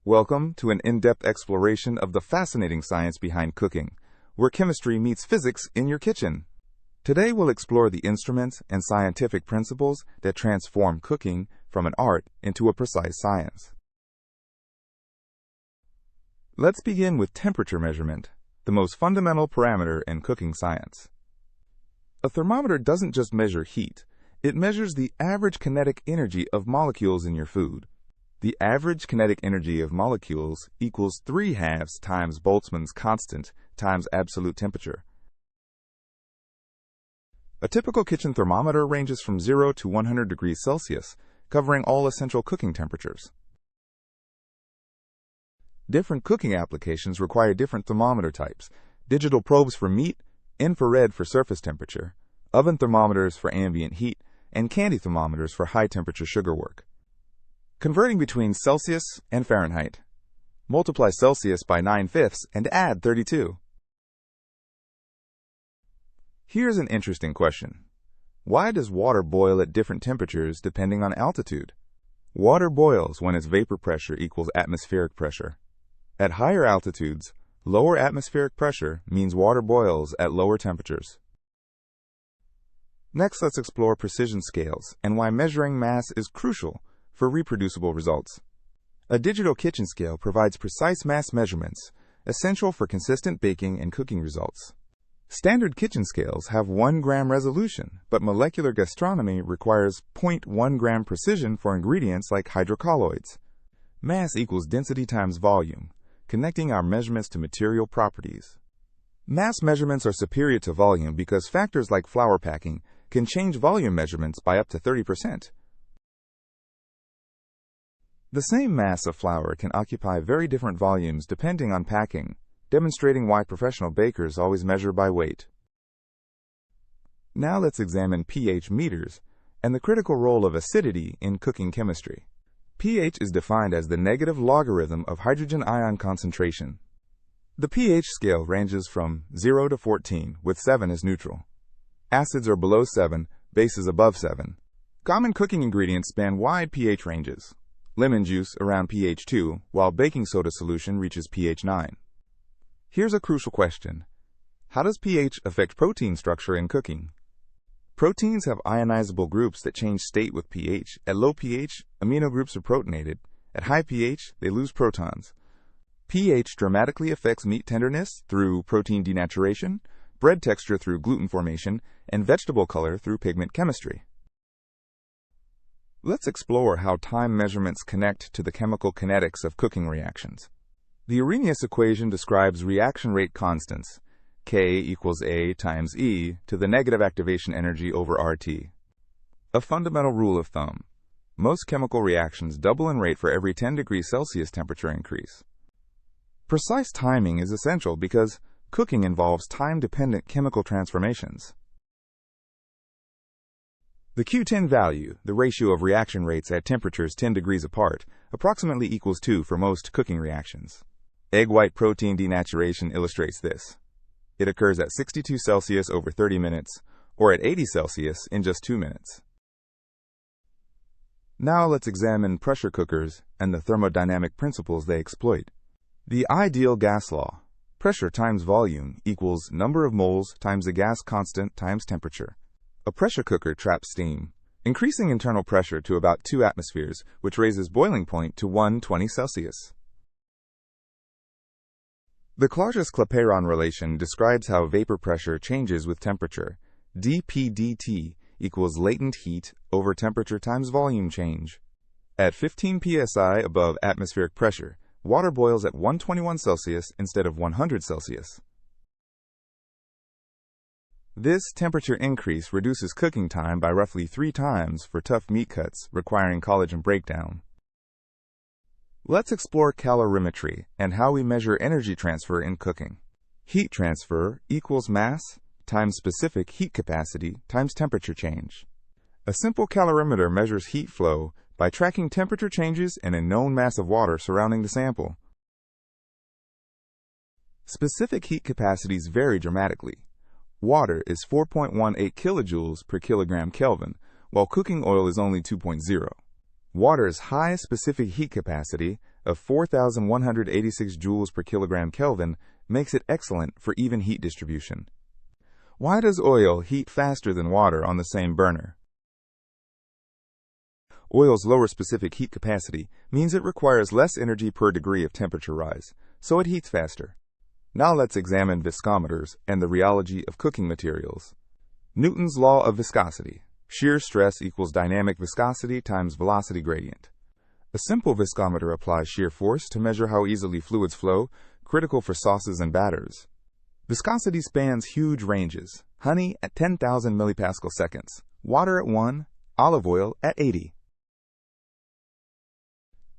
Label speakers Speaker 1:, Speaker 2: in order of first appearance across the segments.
Speaker 1: Welcome to an in-depth exploration of the fascinating science behind cooking, where chemistry meets physics in your kitchen. Today we'll explore the instruments and scientific principles that transform cooking from an art into a precise science. Let's begin with temperature measurement, the most fundamental parameter in cooking science. A thermometer doesn't just measure heat, it measures the average kinetic energy of molecules in your food. The average kinetic energy of molecules equals 3/2 times Boltzmann's constant times absolute temperature. A typical kitchen thermometer ranges from 0 to 100 degrees Celsius, covering all essential cooking temperatures. Different cooking applications require different thermometer types: digital probes for meat, infrared for surface temperature, oven thermometers for ambient heat, and candy thermometers for high-temperature sugar work. Converting between Celsius and Fahrenheit. Multiply Celsius by 9/5 and add 32. Here's an interesting question. Why does water boil at different temperatures depending on altitude? Water boils when its vapor pressure equals atmospheric pressure. At higher altitudes, lower atmospheric pressure means water boils at lower temperatures. Next, let's explore precision scales and why measuring mass is crucial for reproducible results. A digital kitchen scale provides precise mass measurements, essential for consistent baking and cooking results. Standard kitchen scales have 1 gram resolution, but molecular gastronomy requires 0.1 gram precision for ingredients like hydrocolloids. Mass equals density times volume, connecting our measurements to material properties. Mass measurements are superior to volume because factors like flour packing can change volume measurements by up to 30%. The same mass of flour can occupy very different volumes depending on packing, demonstrating why professional bakers always measure by weight. Now let's examine pH meters and the critical role of acidity in cooking chemistry. pH is defined as the negative logarithm of hydrogen ion concentration. The pH scale ranges from 0 to 14, with 7 as neutral. Acids are below 7, bases above 7. Common cooking ingredients span wide pH ranges. Lemon juice around pH 2, while baking soda solution reaches pH 9. Here's a crucial question. How does pH affect protein structure in cooking? Proteins have ionizable groups that change state with pH. At low pH, amino groups are protonated. At high pH, they lose protons. pH dramatically affects meat tenderness through protein denaturation, bread texture through gluten formation, and vegetable color through pigment chemistry. Let's explore how time measurements connect to the chemical kinetics of cooking reactions. The Arrhenius equation describes reaction rate constants, K equals A times E to the negative activation energy over RT. A fundamental rule of thumb: most chemical reactions double in rate for every 10 degrees Celsius temperature increase. Precise timing is essential because cooking involves time-dependent chemical transformations. The Q10 value, the ratio of reaction rates at temperatures 10 degrees apart, approximately equals 2 for most cooking reactions. Egg white protein denaturation illustrates this. It occurs at 62 Celsius over 30 minutes, or at 80 Celsius in just 2 minutes. Now let's examine pressure cookers and the thermodynamic principles they exploit. The ideal gas law: pressure times volume equals number of moles times the gas constant times temperature. A pressure cooker traps steam, increasing internal pressure to about 2 atmospheres, which raises boiling point to 120 Celsius. The Clausius-Clapeyron relation describes how vapor pressure changes with temperature. dP dt equals latent heat over temperature times volume change. At 15 psi above atmospheric pressure, water boils at 121 Celsius instead of 100 Celsius. This temperature increase reduces cooking time by roughly 3 times for tough meat cuts requiring collagen breakdown. Let's explore calorimetry and how we measure energy transfer in cooking. Heat transfer equals mass times specific heat capacity times temperature change. A simple calorimeter measures heat flow by tracking temperature changes in a known mass of water surrounding the sample. Specific heat capacities vary dramatically. Water is 4.18 kilojoules per kilogram Kelvin, while cooking oil is only 2.0. Water's high specific heat capacity, of 4,186 joules per kilogram Kelvin makes it excellent for even heat distribution. Why does oil heat faster than water on the same burner? Oil's lower specific heat capacity means it requires less energy per degree of temperature rise, so it heats faster. Now let's examine viscometers and the rheology of cooking materials. Newton's law of viscosity. Shear stress equals dynamic viscosity times velocity gradient. A simple viscometer applies shear force to measure how easily fluids flow, critical for sauces and batters. Viscosity spans huge ranges. Honey at 10,000 millipascal seconds, water at 1, olive oil at 80.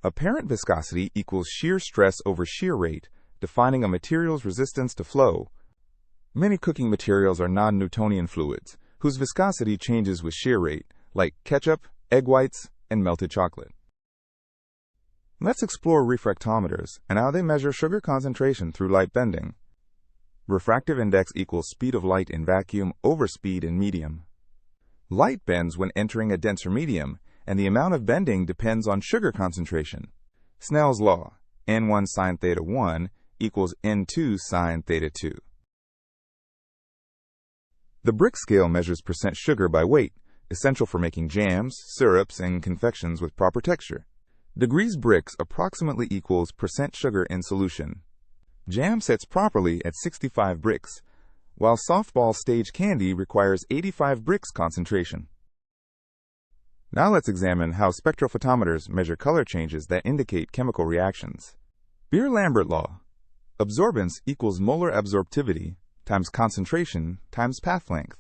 Speaker 1: Apparent viscosity equals shear stress over shear rate, defining a material's resistance to flow. Many cooking materials are non-Newtonian fluids, whose viscosity changes with shear rate, like ketchup, egg whites, and melted chocolate. Let's explore refractometers and how they measure sugar concentration through light bending. Refractive index equals speed of light in vacuum over speed in medium. Light bends when entering a denser medium, and the amount of bending depends on sugar concentration. Snell's law, N1 sine theta 1 equals N2 sine theta 2. The brick scale measures percent sugar by weight, essential for making jams, syrups, and confections with proper texture. Degrees bricks approximately equals percent sugar in solution. Jam sets properly at 65 bricks, while softball stage candy requires 85 bricks concentration. Now let's examine how spectrophotometers measure color changes that indicate chemical reactions. Beer-Lambert law. Absorbance equals molar absorptivity times concentration times path length.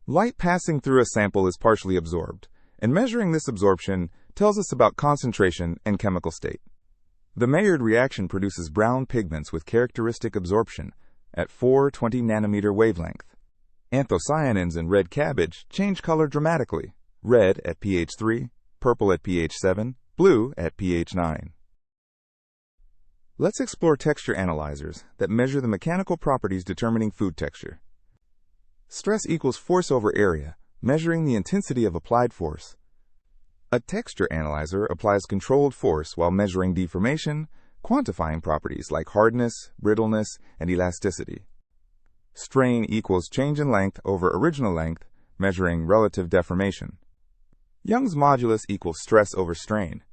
Speaker 1: Light passing through a sample is partially absorbed, and measuring this absorption tells us about concentration and chemical state. The Maillard reaction produces brown pigments with characteristic absorption at 420 nanometer wavelength. Anthocyanins in red cabbage change color dramatically. Red at pH 3, purple at pH 7, blue at pH 9. Let's explore texture analyzers that measure the mechanical properties determining food texture. Stress equals force over area, measuring the intensity of applied force. A texture analyzer applies controlled force while measuring deformation, quantifying properties like hardness, brittleness, and elasticity. Strain equals change in length over original length, measuring relative deformation. Young's modulus equals stress over strain,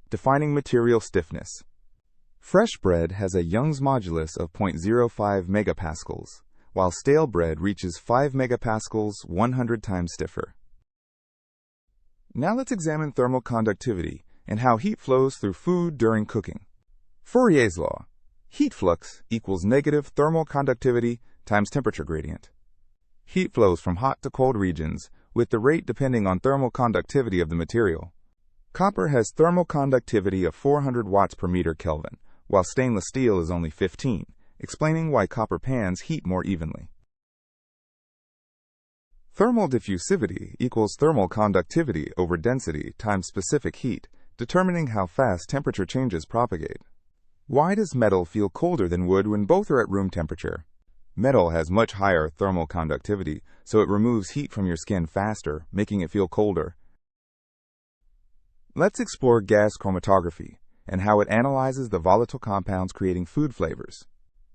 Speaker 1: defining material stiffness. Fresh bread has a Young's modulus of 0.05 megapascals, while stale bread reaches 5 megapascals 100 times stiffer. Now let's examine thermal conductivity and how heat flows through food during cooking. Fourier's law. Heat flux equals negative thermal conductivity times temperature gradient. Heat flows from hot to cold regions, with the rate depending on thermal conductivity of the material. Copper has thermal conductivity of 400 watts per meter Kelvin, while stainless steel is only 15, explaining why copper pans heat more evenly. Thermal diffusivity equals thermal conductivity over density times specific heat, determining how fast temperature changes propagate. Why does metal feel colder than wood when both are at room temperature? Metal has much higher thermal conductivity, so it removes heat from your skin faster, making it feel colder. Let's explore gas chromatography and how it analyzes the volatile compounds creating food flavors.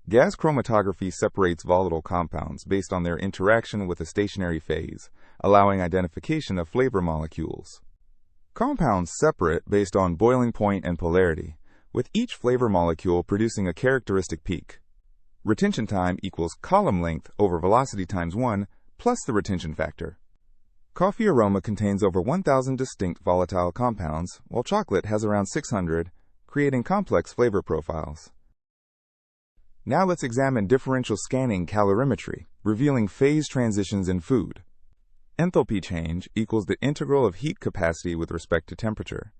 Speaker 1: Gas chromatography separates volatile compounds based on their interaction with a stationary phase, allowing identification of flavor molecules. Compounds separate based on boiling point and polarity, with each flavor molecule producing a characteristic peak. Retention time equals column length over velocity times 1 plus the retention factor. Coffee aroma contains over 1,000 distinct volatile compounds, while chocolate has around 600, creating complex flavor profiles. Now let's examine differential scanning calorimetry, revealing phase transitions in food. Enthalpy change equals the integral of heat capacity with respect to temperature.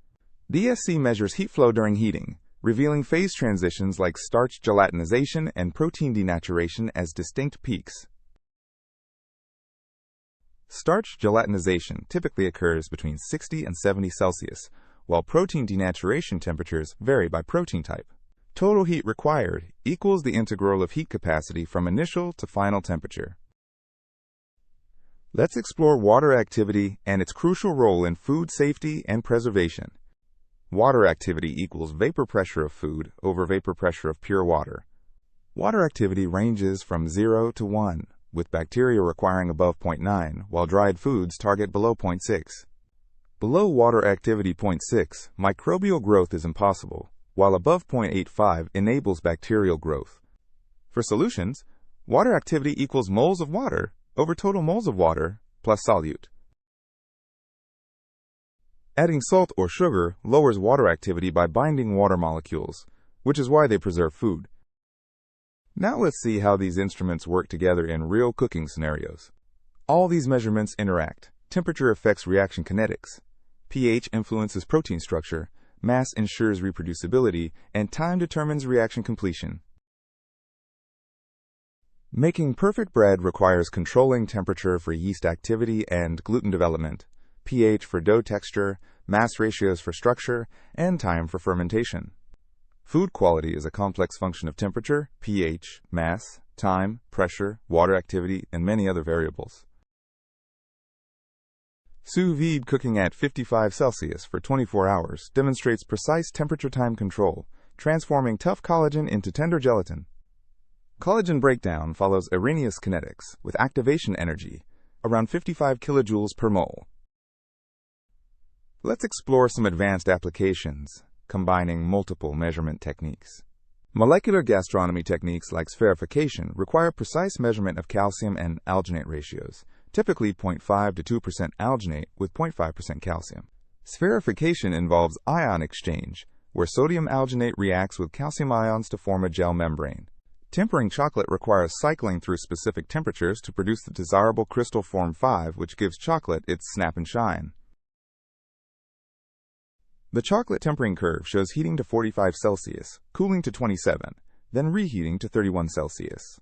Speaker 1: DSC measures heat flow during heating, revealing phase transitions like starch gelatinization and protein denaturation as distinct peaks. Starch gelatinization typically occurs between 60 and 70 Celsius, while protein denaturation temperatures vary by protein type. Total heat required equals the integral of heat capacity from initial to final temperature. Let's explore water activity and its crucial role in food safety and preservation. Water activity equals vapor pressure of food over vapor pressure of pure water. Water activity ranges from 0 to 1, with bacteria requiring above 0.9, while dried foods target below 0.6. Below water activity 0.6, microbial growth is impossible, while above 0.85 enables bacterial growth. For solutions, water activity equals moles of water over total moles of water plus solute. Adding salt or sugar lowers water activity by binding water molecules, which is why they preserve food. Now let's see how these instruments work together in real cooking scenarios. All these measurements interact. Temperature affects reaction kinetics. pH influences protein structure. Mass ensures reproducibility, and time determines reaction completion. Making perfect bread requires controlling temperature for yeast activity and gluten development, pH for dough texture, mass ratios for structure, and time for fermentation. Food quality is a complex function of temperature, pH, mass, time, pressure, water activity, and many other variables. Sous vide cooking at 55 Celsius for 24 hours demonstrates precise temperature-time control, transforming tough collagen into tender gelatin. Collagen breakdown follows Arrhenius kinetics, with activation energy, around 55 kilojoules per mole. Let's explore some advanced applications, combining multiple measurement techniques. Molecular gastronomy techniques like spherification require precise measurement of calcium and alginate ratios, typically 0.5 to 2% alginate with 0.5% calcium. Spherification involves ion exchange, where sodium alginate reacts with calcium ions to form a gel membrane. Tempering chocolate requires cycling through specific temperatures to produce the desirable crystal form 5, which gives chocolate its snap and shine. The chocolate tempering curve shows heating to 45 Celsius, cooling to 27, then reheating to 31 Celsius.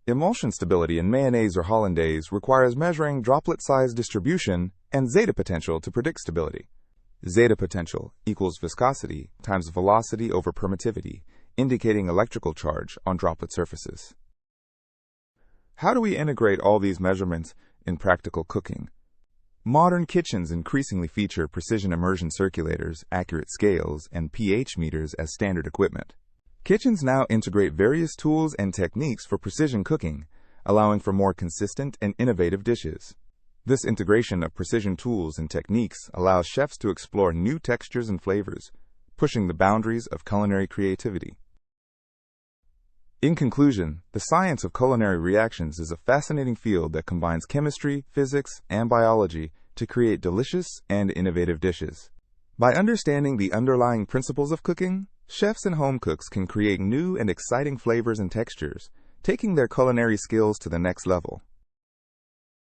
Speaker 1: Emulsion stability in mayonnaise or hollandaise requires measuring droplet size distribution and zeta potential to predict stability. Zeta potential equals viscosity times velocity over permittivity, indicating electrical charge on droplet surfaces. How do we integrate all these measurements in practical cooking? Modern kitchens increasingly feature precision immersion circulators, accurate scales, and pH meters as standard equipment. Kitchens now integrate various tools and techniques for precision cooking, allowing for more consistent and innovative dishes. This integration of precision tools and techniques allows chefs to explore new textures and flavors, pushing the boundaries of culinary creativity. In conclusion, the science of culinary reactions is a fascinating field that combines chemistry, physics, and biology to create delicious and innovative dishes. By understanding the underlying principles of cooking, chefs and home cooks can create new and exciting flavors and textures, taking their culinary skills to the next level.